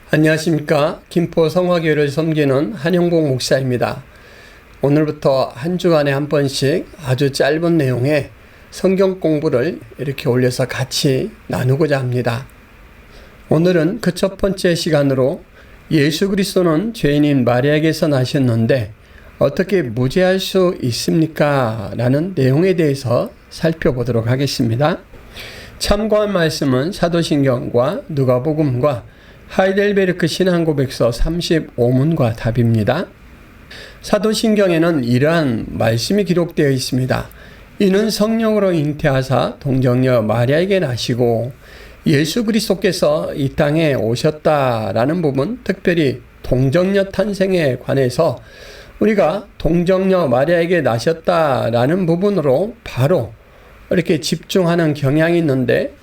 안녕하십니까. 김포 성화교회를 섬기는 한영복 목사입니다. 오늘부터 한 주간에 한 번씩 아주 짧은 내용의 성경 공부를 이렇게 올려서 같이 나누고자 합니다. 오늘은 그 첫 번째 시간으로 예수 그리스도는 죄인인 마리아에게서 나셨는데 어떻게 무죄할 수 있습니까? 라는 내용에 대해서 살펴보도록 하겠습니다. 참고할 말씀은 사도신경과 누가복음과 하이델베르크 신앙고백서 35문과 답입니다. 사도신경에는 이러한 말씀이 기록되어 있습니다. 이는 성령으로 잉태하사 동정녀 마리아에게 나시고 예수 그리스도께서 이 땅에 오셨다라는 부분, 특별히 동정녀 탄생에 관해서 우리가 동정녀 마리아에게 나셨다라는 부분으로 바로 이렇게 집중하는 경향이 있는데,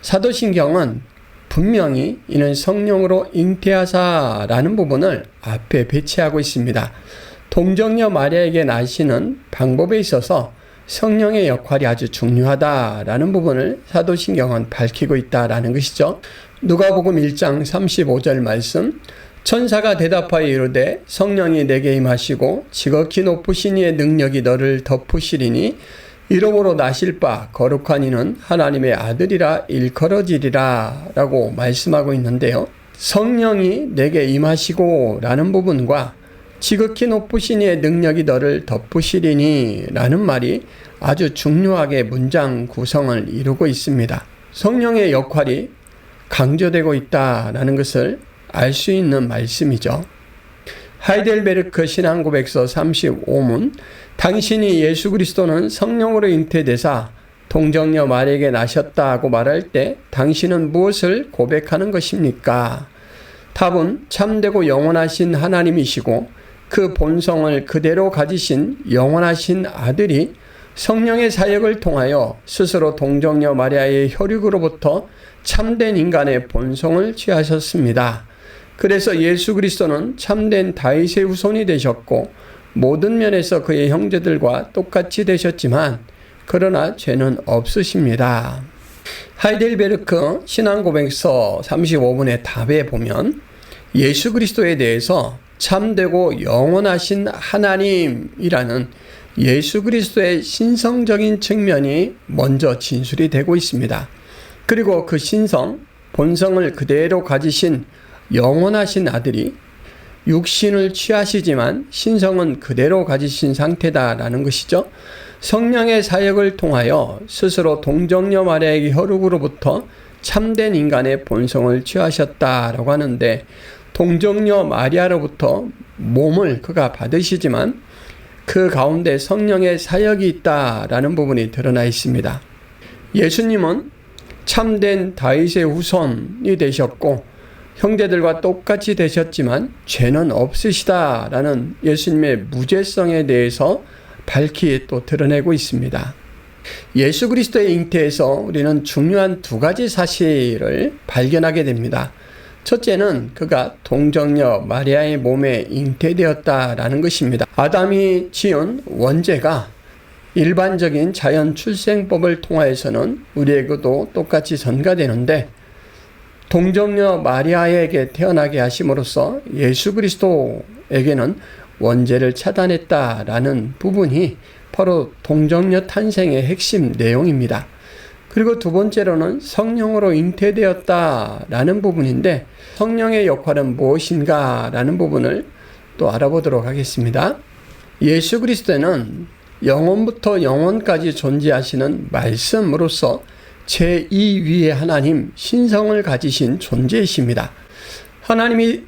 사도신경은 분명히 이는 성령으로 잉태하사라는 부분을 앞에 배치하고 있습니다. 동정녀 마리아에게 나시는 방법에 있어서 성령의 역할이 아주 중요하다라는 부분을 사도신경은 밝히고 있다라는 것이죠. 누가복음 1장 35절 말씀, 천사가 대답하여 이르되 성령이 내게 임하시고 지극히 높으신 이의 능력이 너를 덮으시리니 이름으로 나실 바 거룩한 이는 하나님의 아들이라 일컬어지리라 라고 말씀하고 있는데요. 성령이 내게 임하시고 라는 부분과 지극히 높으신 이의 능력이 너를 덮으시리니 라는 말이 아주 중요하게 문장 구성을 이루고 있습니다. 성령의 역할이 강조되고 있다라는 것을 알 수 있는 말씀이죠. 하이델베르크 신앙고백서 35문, 당신이 예수 그리스도는 성령으로 잉태되사 동정녀 마리아에게 나셨다고 말할 때 당신은 무엇을 고백하는 것입니까? 답은 참되고 영원하신 하나님이시고 그 본성을 그대로 가지신 영원하신 아들이 성령의 사역을 통하여 스스로 동정녀 마리아의 혈육으로부터 참된 인간의 본성을 취하셨습니다. 그래서 예수 그리스도는 참된 다윗의 후손이 되셨고 모든 면에서 그의 형제들과 똑같이 되셨지만 그러나 죄는 없으십니다. 하이델베르크 신앙고백서 35문의 답에 보면 예수 그리스도에 대해서 참되고 영원하신 하나님이라는 예수 그리스도의 신성적인 측면이 먼저 진술이 되고 있습니다. 그리고 그 신성, 본성을 그대로 가지신 영원하신 아들이 육신을 취하시지만 신성은 그대로 가지신 상태다라는 것이죠. 성령의 사역을 통하여 스스로 동정녀 마리아의 혈육으로부터 참된 인간의 본성을 취하셨다라고 하는데, 동정녀 마리아로부터 몸을 그가 받으시지만 그 가운데 성령의 사역이 있다라는 부분이 드러나 있습니다. 예수님은 참된 다윗의 후손이 되셨고 형제들과 똑같이 되셨지만 죄는 없으시다라는 예수님의 무죄성에 대해서 밝히 또 드러내고 있습니다. 예수 그리스도의 잉태에서 우리는 중요한 두 가지 사실을 발견하게 됩니다. 첫째는 그가 동정녀 마리아의 몸에 잉태되었다라는 것입니다. 아담이 지은 원죄가 일반적인 자연 출생법을 통하여서는 우리에게도 똑같이 전가되는데, 동정녀 마리아에게 태어나게 하심으로써 예수 그리스도에게는 원죄를 차단했다라는 부분이 바로 동정녀 탄생의 핵심 내용입니다. 그리고 두 번째로는 성령으로 잉태되었다라는 부분인데, 성령의 역할은 무엇인가라는 부분을 또 알아보도록 하겠습니다. 예수 그리스도는 영원부터 영원까지 존재하시는 말씀으로서 제2위의 하나님, 신성을 가지신 존재이십니다. 하나님이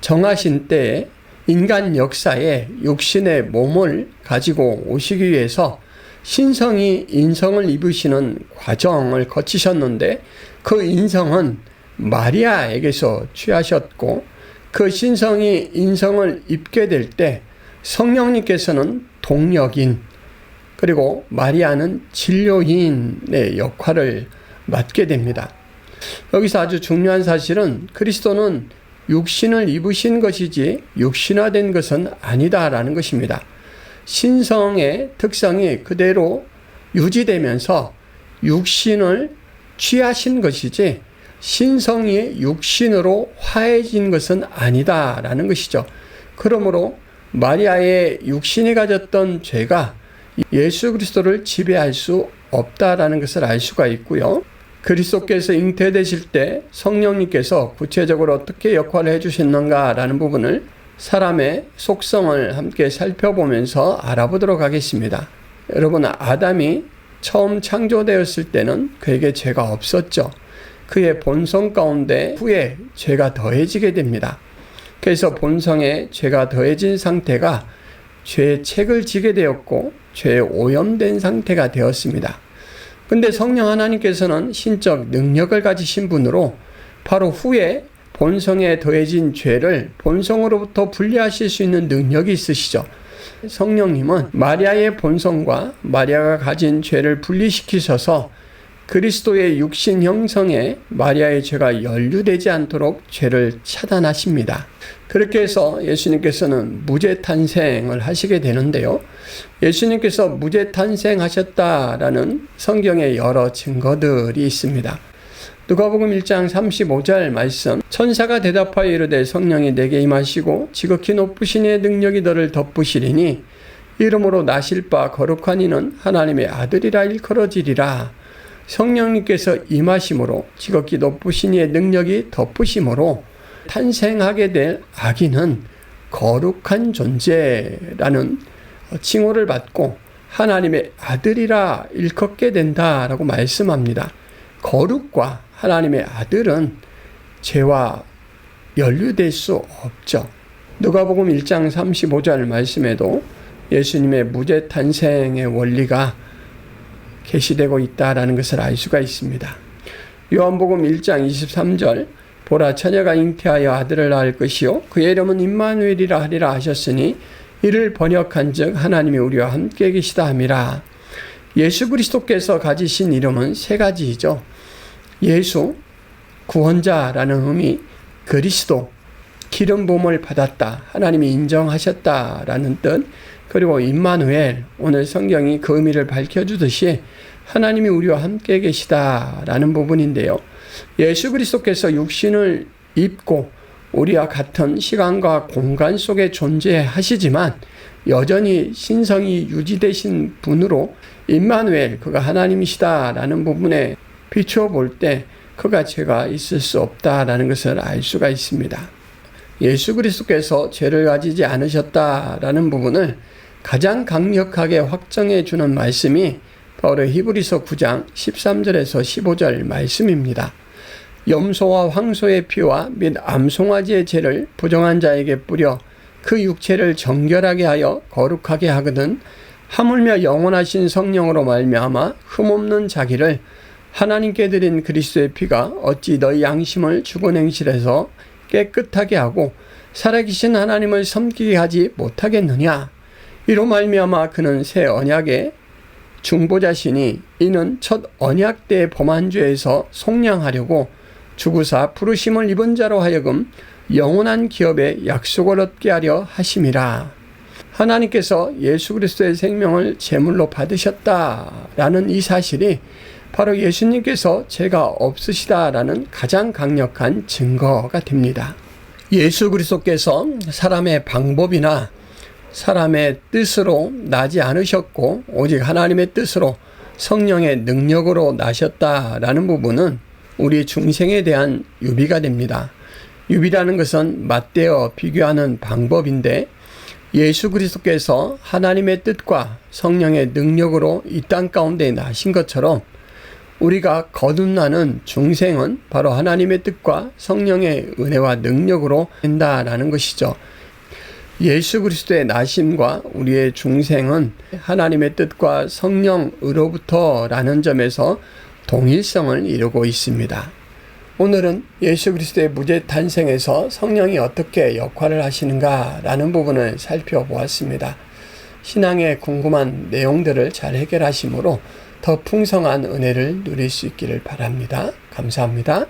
정하신 때에 인간 역사에 육신의 몸을 가지고 오시기 위해서 신성이 인성을 입으시는 과정을 거치셨는데, 그 인성은 마리아에게서 취하셨고 그 신성이 인성을 입게 될 때 성령님께서는 동력인, 그리고 마리아는 진료인의 역할을 맡게 됩니다. 여기서 아주 중요한 사실은 그리스도는 육신을 입으신 것이지 육신화된 것은 아니다라는 것입니다. 신성의 특성이 그대로 유지되면서 육신을 취하신 것이지 신성이 육신으로 화해진 것은 아니다라는 것이죠. 그러므로 마리아의 육신이 가졌던 죄가 예수 그리스도를 지배할 수 없다라는 것을 알 수가 있고요. 그리스도께서 잉태되실 때 성령님께서 구체적으로 어떻게 역할을 해주셨는가라는 부분을 사람의 속성을 함께 살펴보면서 알아보도록 하겠습니다. 여러분, 아담이 처음 창조되었을 때는 그에게 죄가 없었죠. 그의 본성 가운데 후에 죄가 더해지게 됩니다. 그래서 본성에 죄가 더해진 상태가 죄의 책을 지게 되었고 죄에 오염된 상태가 되었습니다. 근데 성령 하나님께서는 신적 능력을 가지신 분으로 바로 후에 본성에 더해진 죄를 본성으로부터 분리하실 수 있는 능력이 있으시죠. 성령님은 마리아의 본성과 마리아가 가진 죄를 분리시키셔서 그리스도의 육신 형성에 마리아의 죄가 연루되지 않도록 죄를 차단하십니다. 그렇게 해서 예수님께서는 무죄 탄생을 하시게 되는데요. 예수님께서 무죄 탄생하셨다라는 성경의 여러 증거들이 있습니다. 누가복음 1장 35절 말씀, 천사가 대답하여 이르되 성령이 내게 임하시고 지극히 높으신 이의 능력이 너를 덮으시리니 이름으로 나실 바 거룩한 이는 하나님의 아들이라 일컬어지리라. 성령님께서 임하심으로 지극히 높으신 이의 능력이 덮으심으로 탄생하게 될 아기는 거룩한 존재라는 칭호를 받고 하나님의 아들이라 일컫게 된다라고 말씀합니다. 거룩과 하나님의 아들은 죄와 연루될 수 없죠. 누가복음 1장 35절 말씀에도 예수님의 무죄 탄생의 원리가 계시되고 있다라는 것을 알 수가 있습니다. 요한복음 1장 23절, 보라 처녀가 잉태하여 아들을 낳을 것이요 그의 이름은 임마누엘이라 하리라 하셨으니 이를 번역한즉 하나님이 우리와 함께 계시다 함이라. 예수 그리스도께서 가지신 이름은 세 가지이죠. 예수, 구원자라는 의미, 그리스도, 기름 부음을 받았다, 하나님이 인정하셨다라는 뜻, 그리고 임마누엘, 오늘 성경이 그 의미를 밝혀주듯이 하나님이 우리와 함께 계시다라는 부분인데요. 예수 그리스도께서 육신을 입고 우리와 같은 시간과 공간 속에 존재하시지만 여전히 신성이 유지되신 분으로 임마누엘, 그가 하나님이시다라는 부분에 비추어 볼 때 그가 죄가 있을 수 없다라는 것을 알 수가 있습니다. 예수 그리스도께서 죄를 가지지 않으셨다라는 부분을 가장 강력하게 확정해 주는 말씀이 바로 히브리서 9장 13절에서 15절 말씀입니다. 염소와 황소의 피와 및 암송아지의 죄를 부정한 자에게 뿌려 그 육체를 정결하게 하여 거룩하게 하거든 하물며 영원하신 성령으로 말미암아 흠없는 자기를 하나님께 드린 그리스도의 피가 어찌 너희 양심을 죽은 행실에서 깨끗하게 하고 살아계신 하나님을 섬기게 하지 못하겠느냐. 이로 말미암아 그는 새 언약의 중보자시니 이는 첫 언약 때 범한 죄에서 속량하려고 주구사 부르심을 입은 자로 하여금 영원한 기업의 약속을 얻게 하려 하심이라. 하나님께서 예수 그리스도의 생명을 제물로 받으셨다라는 이 사실이 바로 예수님께서 죄가 없으시다라는 가장 강력한 증거가 됩니다. 예수 그리스도께서 사람의 방법이나 사람의 뜻으로 나지 않으셨고 오직 하나님의 뜻으로 성령의 능력으로 나셨다라는 부분은 우리 중생에 대한 유비가 됩니다. 유비라는 것은 맞대어 비교하는 방법인데 예수 그리스도께서 하나님의 뜻과 성령의 능력으로 이 땅 가운데 나신 것처럼 우리가 거듭나는 중생은 바로 하나님의 뜻과 성령의 은혜와 능력으로 된다라는 것이죠. 예수 그리스도의 나심과 우리의 중생은 하나님의 뜻과 성령으로부터라는 점에서 동일성을 이루고 있습니다. 오늘은 예수 그리스도의 무죄 탄생에서 성령이 어떻게 역할을 하시는가라는 부분을 살펴보았습니다. 신앙에 궁금한 내용들을 잘 해결하심으로 더 풍성한 은혜를 누릴 수 있기를 바랍니다. 감사합니다.